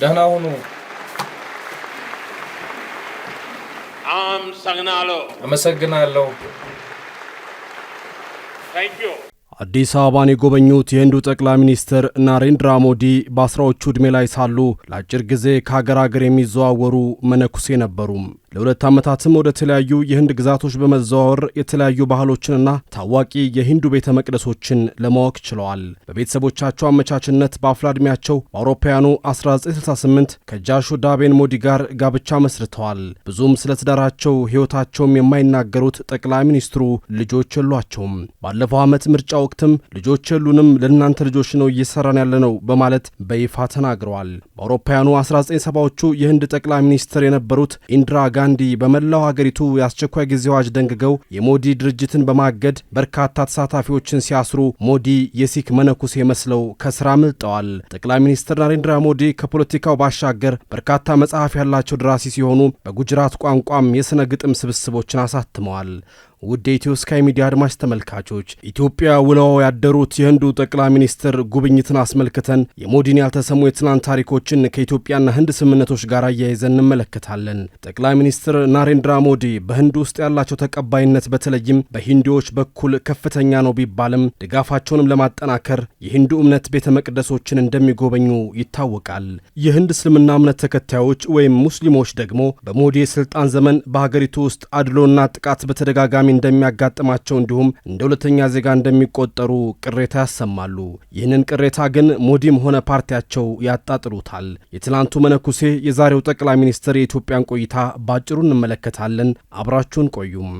ደህና ሁኑ። አመሰግናለሁ። አዲስ አበባን የጎበኙት የህንዱ ጠቅላይ ሚኒስትር ናሬንድራ ሞዲ በአስራዎቹ ዕድሜ ላይ ሳሉ ለአጭር ጊዜ ከሀገር ሀገር የሚዘዋወሩ መነኩሴ ነበሩ። ለሁለት ዓመታትም ወደ ተለያዩ የህንድ ግዛቶች በመዘዋወር የተለያዩ ባህሎችንና ታዋቂ የሂንዱ ቤተ መቅደሶችን ለማወቅ ችለዋል። በቤተሰቦቻቸው አመቻችነት በአፍላ ዕድሜያቸው በአውሮፓውያኑ 1968 ከጃሹ ዳቤን ሞዲ ጋር ጋብቻ መስርተዋል። ብዙም ስለ ትዳራቸው ሕይወታቸውም የማይናገሩት ጠቅላይ ሚኒስትሩ ልጆች የሏቸውም። ባለፈው ዓመት ምርጫ ወቅትም ልጆች የሉንም፣ ለእናንተ ልጆች ነው እየሰራን ያለነው በማለት በይፋ ተናግረዋል። በአውሮፓውያኑ 1970ዎቹ የህንድ ጠቅላይ ሚኒስትር የነበሩት ኢንዲራ ጋንዲ በመላው ሀገሪቱ የአስቸኳይ ጊዜ አዋጅ ደንግገው የሞዲ ድርጅትን በማገድ በርካታ ተሳታፊዎችን ሲያስሩ ሞዲ የሲክ መነኩሴ መስለው ከስራ አምልጠዋል። ጠቅላይ ሚኒስትር ናሬንድራ ሞዲ ከፖለቲካው ባሻገር በርካታ መጽሐፍ ያላቸው ደራሲ ሲሆኑ በጉጅራት ቋንቋም የሥነ ግጥም ስብስቦችን አሳትመዋል። ውድ የኢትዮ ስካይ ሚዲያ አድማጭ ተመልካቾች ኢትዮጵያ ውለው ያደሩት የህንዱ ጠቅላይ ሚኒስትር ጉብኝትን አስመልክተን የሞዲን ያልተሰሙ የትናንት ታሪኮችን ከኢትዮጵያና ህንድ ስምምነቶች ጋር አያይዘን እንመለከታለን። ጠቅላይ ሚኒስትር ናሬንድራ ሞዲ በህንድ ውስጥ ያላቸው ተቀባይነት በተለይም በሂንዱዎች በኩል ከፍተኛ ነው ቢባልም ድጋፋቸውንም ለማጠናከር የሂንዱ እምነት ቤተ መቅደሶችን እንደሚጎበኙ ይታወቃል። የህንድ እስልምና እምነት ተከታዮች ወይም ሙስሊሞች ደግሞ በሞዲ የስልጣን ዘመን በሀገሪቱ ውስጥ አድሎና ጥቃት በተደጋጋሚ እንደሚያጋጥማቸው እንዲሁም እንደ ሁለተኛ ዜጋ እንደሚቆጠሩ ቅሬታ ያሰማሉ። ይህንን ቅሬታ ግን ሞዲም ሆነ ፓርቲያቸው ያጣጥሉታል። የትላንቱ መነኩሴ የዛሬው ጠቅላይ ሚኒስትር የኢትዮጵያን ቆይታ ባጭሩ እንመለከታለን። አብራችሁን ቆዩም።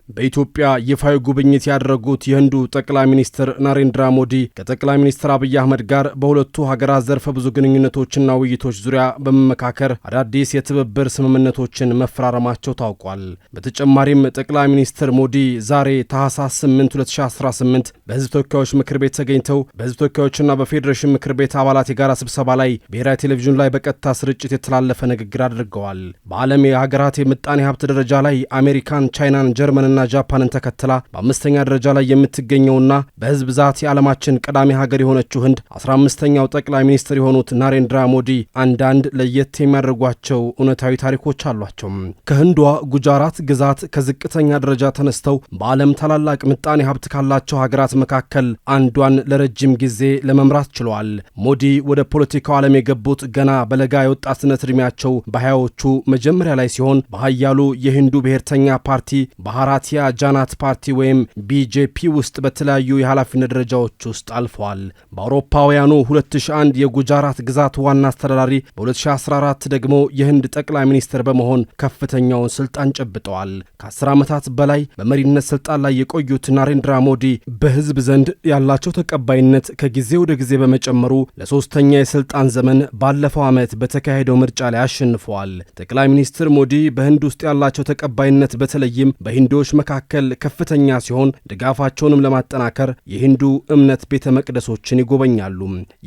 በኢትዮጵያ ይፋዊ ጉብኝት ያደረጉት የህንዱ ጠቅላይ ሚኒስትር ናሬንድራ ሞዲ ከጠቅላይ ሚኒስትር አብይ አህመድ ጋር በሁለቱ ሀገራት ዘርፈ ብዙ ግንኙነቶችና ውይይቶች ዙሪያ በመመካከር አዳዲስ የትብብር ስምምነቶችን መፈራረማቸው ታውቋል። በተጨማሪም ጠቅላይ ሚኒስትር ሞዲ ዛሬ ታህሳስ 8 2018 በህዝብ ተወካዮች ምክር ቤት ተገኝተው በህዝብ ተወካዮችና በፌዴሬሽን ምክር ቤት አባላት የጋራ ስብሰባ ላይ ብሔራዊ ቴሌቪዥን ላይ በቀጥታ ስርጭት የተላለፈ ንግግር አድርገዋል። በዓለም የሀገራት የምጣኔ ሀብት ደረጃ ላይ አሜሪካን፣ ቻይናን፣ ጀርመንና ጃፓንን ተከትላ በአምስተኛ ደረጃ ላይ የምትገኘውና በህዝብ ብዛት የዓለማችን ቀዳሚ ሀገር የሆነችው ህንድ 15ኛው ጠቅላይ ሚኒስትር የሆኑት ናሬንድራ ሞዲ አንዳንድ ለየት የሚያደርጓቸው እውነታዊ ታሪኮች አሏቸው። ከህንዷ ጉጃራት ግዛት ከዝቅተኛ ደረጃ ተነስተው በዓለም ታላላቅ ምጣኔ ሀብት ካላቸው ሀገራት መካከል አንዷን ለረጅም ጊዜ ለመምራት ችለዋል። ሞዲ ወደ ፖለቲካው ዓለም የገቡት ገና በለጋ የወጣትነት ዕድሜያቸው በሀያዎቹ መጀመሪያ ላይ ሲሆን በሀያሉ የሂንዱ ብሔርተኛ ፓርቲ ባህራቲያ ጃናት ፓርቲ ወይም ቢጄፒ ውስጥ በተለያዩ የኃላፊነት ደረጃዎች ውስጥ አልፈዋል። በአውሮፓውያኑ 2001 የጉጃራት ግዛት ዋና አስተዳዳሪ፣ በ2014 ደግሞ የህንድ ጠቅላይ ሚኒስትር በመሆን ከፍተኛውን ስልጣን ጨብጠዋል። ከ10 ዓመታት በላይ በመሪነት ስልጣን ላይ የቆዩት ናሬንድራ ሞዲ በህዝብ ዘንድ ያላቸው ተቀባይነት ከጊዜ ወደ ጊዜ በመጨመሩ ለሶስተኛ የስልጣን ዘመን ባለፈው ዓመት በተካሄደው ምርጫ ላይ አሸንፈዋል። ጠቅላይ ሚኒስትር ሞዲ በህንድ ውስጥ ያላቸው ተቀባይነት በተለይም በሂንዶች መካከል ከፍተኛ ሲሆን ድጋፋቸውንም ለማጠናከር የሂንዱ እምነት ቤተ መቅደሶችን ይጎበኛሉ።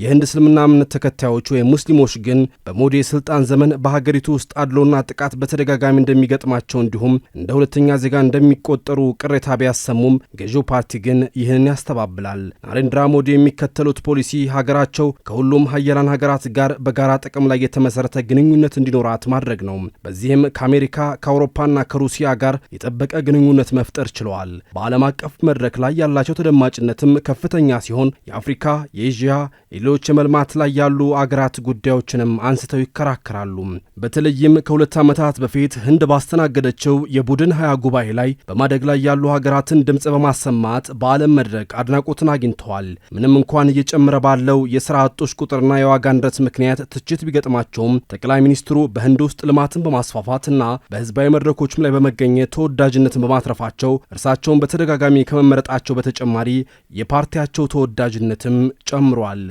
የህንድ እስልምና እምነት ተከታዮች ወይም ሙስሊሞች ግን በሞዲ የስልጣን ዘመን በሀገሪቱ ውስጥ አድሎና ጥቃት በተደጋጋሚ እንደሚገጥማቸው እንዲሁም እንደ ሁለተኛ ዜጋ እንደሚቆጠሩ ቅሬታ ቢያሰሙም ገዢው ፓርቲ ግን ይህንን ያስተባብላል። ናሬንድራ ሞዲ የሚከተሉት ፖሊሲ ሀገራቸው ከሁሉም ሀያላን ሀገራት ጋር በጋራ ጥቅም ላይ የተመሰረተ ግንኙነት እንዲኖራት ማድረግ ነው። በዚህም ከአሜሪካ ከአውሮፓና ከሩሲያ ጋር የጠበቀ ግንኙነት መፍጠር ችለዋል። በዓለም አቀፍ መድረክ ላይ ያላቸው ተደማጭነትም ከፍተኛ ሲሆን የአፍሪካ፣ የኤዥያ፣ ሌሎች የመልማት ላይ ያሉ አገራት ጉዳዮችንም አንስተው ይከራከራሉ። በተለይም ከ2 ዓመታት በፊት ህንድ ባስተናገደችው የቡድን 20 ጉባኤ ላይ በማደግ ላይ ያሉ ሀገራትን ድምፅ በማሰማት በዓለም መድረክ አድናቆትን አግኝተዋል። ምንም እንኳን እየጨመረ ባለው የሥራ አጦች ቁጥርና የዋጋ ንረት ምክንያት ትችት ቢገጥማቸውም ጠቅላይ ሚኒስትሩ በህንድ ውስጥ ልማትን በማስፋፋትና በህዝባዊ መድረኮችም ላይ በመገኘት ተወዳጅነትን በማትረፋቸው እርሳቸውን በተደጋጋሚ ከመመረጣቸው በተጨማሪ የፓርቲያቸው ተወዳጅነትም ጨምሯል።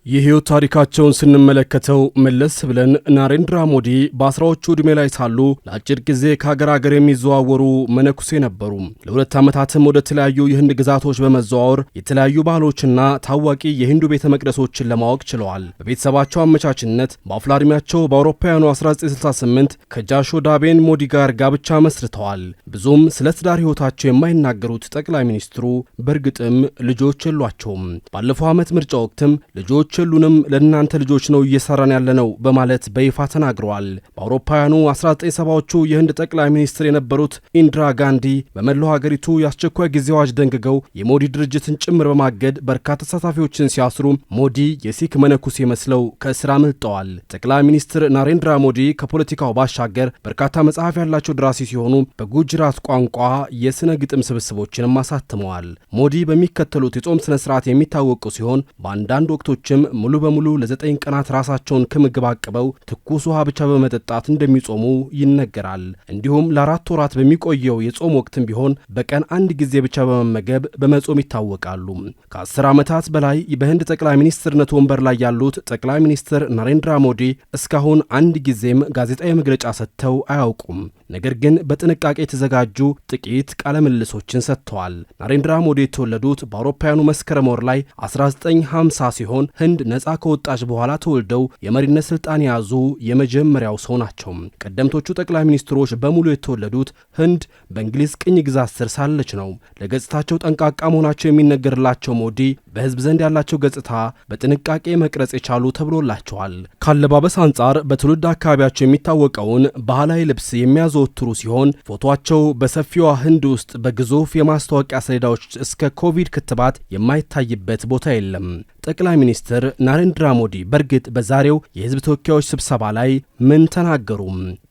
የህይወት ታሪካቸውን ስንመለከተው መለስ ብለን ናሬንድራ ሞዲ በአስራዎቹ ዕድሜ ላይ ሳሉ ለአጭር ጊዜ ከሀገር ሀገር የሚዘዋወሩ መነኩሴ ነበሩ። ለ2 ዓመታትም ወደ ተለያዩ የህንድ ግዛቶች በመዘዋወር የተለያዩ ባህሎችና ታዋቂ የሂንዱ ቤተ መቅደሶችን ለማወቅ ችለዋል። በቤተሰባቸው አመቻችነት በአፍላ ዕድሜያቸው በአውሮፓውያኑ 1968 ከጃሾዳቤን ሞዲ ጋር ጋብቻ መስርተዋል። ብዙም ስለ ትዳር ህይወታቸው የማይናገሩት ጠቅላይ ሚኒስትሩ በእርግጥም ልጆች የሏቸውም። ባለፈው ዓመት ምርጫ ወቅትም ልጆች ሁሉንም ለእናንተ ልጆች ነው እየሰራን ያለነው በማለት በይፋ ተናግረዋል። በአውሮፓውያኑ 1970ዎቹ የህንድ ጠቅላይ ሚኒስትር የነበሩት ኢንዲራ ጋንዲ በመላው ሀገሪቱ የአስቸኳይ ጊዜ አዋጅ ደንግገው የሞዲ ድርጅትን ጭምር በማገድ በርካታ ተሳታፊዎችን ሲያስሩ ሞዲ የሲክ መነኩሴ መስለው ከእስር አምልጠዋል። ጠቅላይ ሚኒስትር ናሬንድራ ሞዲ ከፖለቲካው ባሻገር በርካታ መጽሐፍ ያላቸው ደራሲ ሲሆኑ በጉጅራት ቋንቋ የስነ ግጥም ስብስቦችንም አሳትመዋል። ሞዲ በሚከተሉት የጾም ስነ ስርዓት የሚታወቁ ሲሆን በአንዳንድ ወቅቶችም ሙሉ በሙሉ ለ9 ቀናት ራሳቸውን ከምግብ አቅበው ትኩስ ውሃ ብቻ በመጠጣት እንደሚጾሙ ይነገራል። እንዲሁም ለ4 ወራት በሚቆየው የጾም ወቅትም ቢሆን በቀን 1 ጊዜ ብቻ በመመገብ በመጾም ይታወቃሉ። ከ10 ዓመታት በላይ በህንድ ጠቅላይ ሚኒስትርነት ወንበር ላይ ያሉት ጠቅላይ ሚኒስትር ናሬንድራ ሞዲ እስካሁን 1 ጊዜም ጋዜጣዊ መግለጫ ሰጥተው አያውቁም። ነገር ግን በጥንቃቄ የተዘጋጁ ጥቂት ቃለ ምልልሶችን ሰጥተዋል። ናሬንድራ ሞዲ የተወለዱት በአውሮፓውያኑ መስከረም ወር ላይ 1950 ሲሆን ህንድ ነጻ ከወጣች በኋላ ተወልደው የመሪነት ስልጣን የያዙ የመጀመሪያው ሰው ናቸው። ቀደምቶቹ ጠቅላይ ሚኒስትሮች በሙሉ የተወለዱት ህንድ በእንግሊዝ ቅኝ ግዛት ስር ሳለች ነው። ለገጽታቸው ጠንቃቃ መሆናቸው የሚነገርላቸው ሞዲ በህዝብ ዘንድ ያላቸው ገጽታ በጥንቃቄ መቅረጽ የቻሉ ተብሎላቸዋል። ካለባበስ አንጻር በትውልድ አካባቢያቸው የሚታወቀውን ባህላዊ ልብስ የሚያዘወትሩ ሲሆን ፎቶቸው በሰፊዋ ህንድ ውስጥ በግዙፍ የማስታወቂያ ሰሌዳዎች እስከ ኮቪድ ክትባት የማይታይበት ቦታ የለም። ጠቅላይ ሚኒስትር ናሬንድራ ሞዲ በእርግጥ በዛሬው የህዝብ ተወካዮች ስብሰባ ላይ ምን ተናገሩ?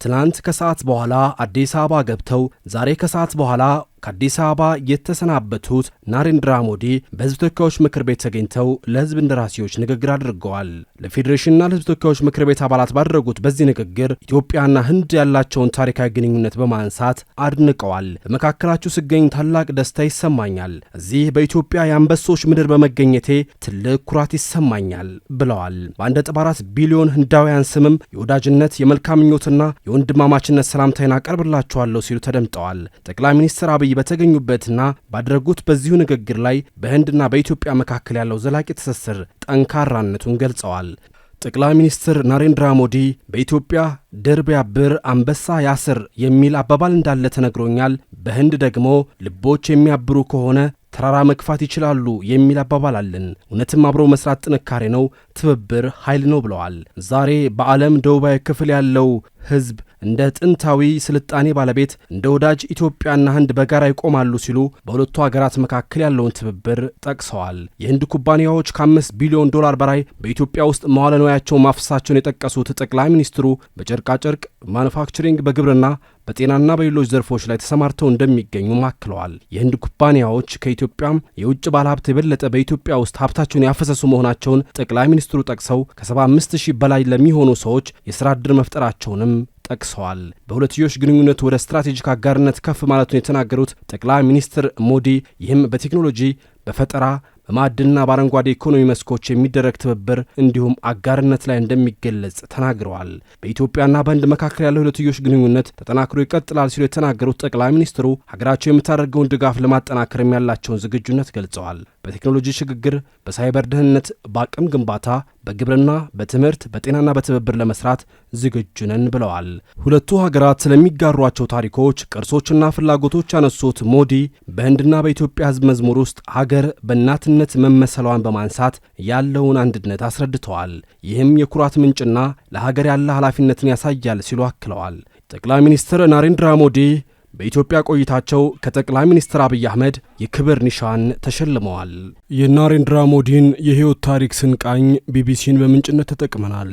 ትናንት ከሰዓት በኋላ አዲስ አበባ ገብተው ዛሬ ከሰዓት በኋላ ከአዲስ አበባ የተሰናበቱት ናሬንድራ ሞዲ በህዝብ ተወካዮች ምክር ቤት ተገኝተው ለህዝብ እንደራሴዎች ንግግር አድርገዋል። ለፌዴሬሽንና ለህዝብ ተወካዮች ምክር ቤት አባላት ባደረጉት በዚህ ንግግር ኢትዮጵያና ህንድ ያላቸውን ታሪካዊ ግንኙነት በማንሳት አድንቀዋል። በመካከላችሁ ስገኝ ታላቅ ደስታ ይሰማኛል። እዚህ በኢትዮጵያ የአንበሶች ምድር በመገኘቴ ትልቅ ኩራት ይሰማኛል ብለዋል። በ1.4 ቢሊዮን ህንዳውያን ስምም የወዳጅነት የመልካም ምኞትና የወንድማማችነት ሰላምታይን አቀርብላችኋለሁ ሲሉ ተደምጠዋል። ጠቅላይ ሚኒስትር አብይ በተገኙበትና ባደረጉት በዚሁ ንግግር ላይ በህንድና በኢትዮጵያ መካከል ያለው ዘላቂ ትስስር ጠንካራነቱን ገልጸዋል። ጠቅላይ ሚኒስትር ናሬንድራ ሞዲ በኢትዮጵያ ድር ቢያብር አንበሳ ያስር የሚል አባባል እንዳለ ተነግሮኛል። በህንድ ደግሞ ልቦች የሚያብሩ ከሆነ ተራራ መግፋት ይችላሉ የሚል አባባል አለን። እውነትም አብሮ መስራት ጥንካሬ ነው፣ ትብብር ኃይል ነው ብለዋል። ዛሬ በዓለም ደቡባዊ ክፍል ያለው ህዝብ እንደ ጥንታዊ ስልጣኔ ባለቤት እንደ ወዳጅ ኢትዮጵያና ህንድ በጋራ ይቆማሉ ሲሉ በሁለቱ ሀገራት መካከል ያለውን ትብብር ጠቅሰዋል። የህንድ ኩባንያዎች ከ5 ቢሊዮን ዶላር በላይ በኢትዮጵያ ውስጥ መዋለ ንዋያቸውን ማፍሰሳቸውን የጠቀሱት ጠቅላይ ሚኒስትሩ በጨርቃጨርቅ ማኑፋክቸሪንግ፣ በግብርና፣ በጤናና በሌሎች ዘርፎች ላይ ተሰማርተው እንደሚገኙ አክለዋል። የህንድ ኩባንያዎች ከኢትዮጵያም የውጭ ባለሀብት የበለጠ በኢትዮጵያ ውስጥ ሀብታቸውን ያፈሰሱ መሆናቸውን ጠቅላይ ሚኒስትሩ ጠቅሰው ከ75,000 በላይ ለሚሆኑ ሰዎች የሥራ ዕድል መፍጠራቸውንም ጠቅሰዋል። በሁለትዮሽ ግንኙነቱ ወደ ስትራቴጂክ አጋርነት ከፍ ማለቱን የተናገሩት ጠቅላይ ሚኒስትር ሞዲ ይህም በቴክኖሎጂ፣ በፈጠራ፣ በማዕድንና በአረንጓዴ ኢኮኖሚ መስኮች የሚደረግ ትብብር እንዲሁም አጋርነት ላይ እንደሚገለጽ ተናግረዋል። በኢትዮጵያና በህንድ መካከል ያለው ሁለትዮሽ ግንኙነት ተጠናክሮ ይቀጥላል ሲሉ የተናገሩት ጠቅላይ ሚኒስትሩ ሀገራቸው የምታደርገውን ድጋፍ ለማጠናከርም ያላቸውን ዝግጁነት ገልጸዋል። በቴክኖሎጂ ሽግግር፣ በሳይበር ደህንነት፣ በአቅም ግንባታ፣ በግብርና፣ በትምህርት፣ በጤናና በትብብር ለመስራት ዝግጁ ነን ብለዋል። ሁለቱ ሀገራት ስለሚጋሯቸው ታሪኮች፣ ቅርሶችና ፍላጎቶች ያነሱት ሞዲ በህንድና በኢትዮጵያ ህዝብ መዝሙር ውስጥ ሀገር በእናትነት መመሰሏን በማንሳት ያለውን አንድነት አስረድተዋል። ይህም የኩራት ምንጭና ለሀገር ያለ ኃላፊነትን ያሳያል ሲሉ አክለዋል። ጠቅላይ ሚኒስትር ናሬንድራ ሞዲ በኢትዮጵያ ቆይታቸው ከጠቅላይ ሚኒስትር አብይ አህመድ የክብር ኒሻን ተሸልመዋል። የናሬንድራ ሞዲን የህይወት ታሪክ ስንቃኝ ቢቢሲን በምንጭነት ተጠቅመናል።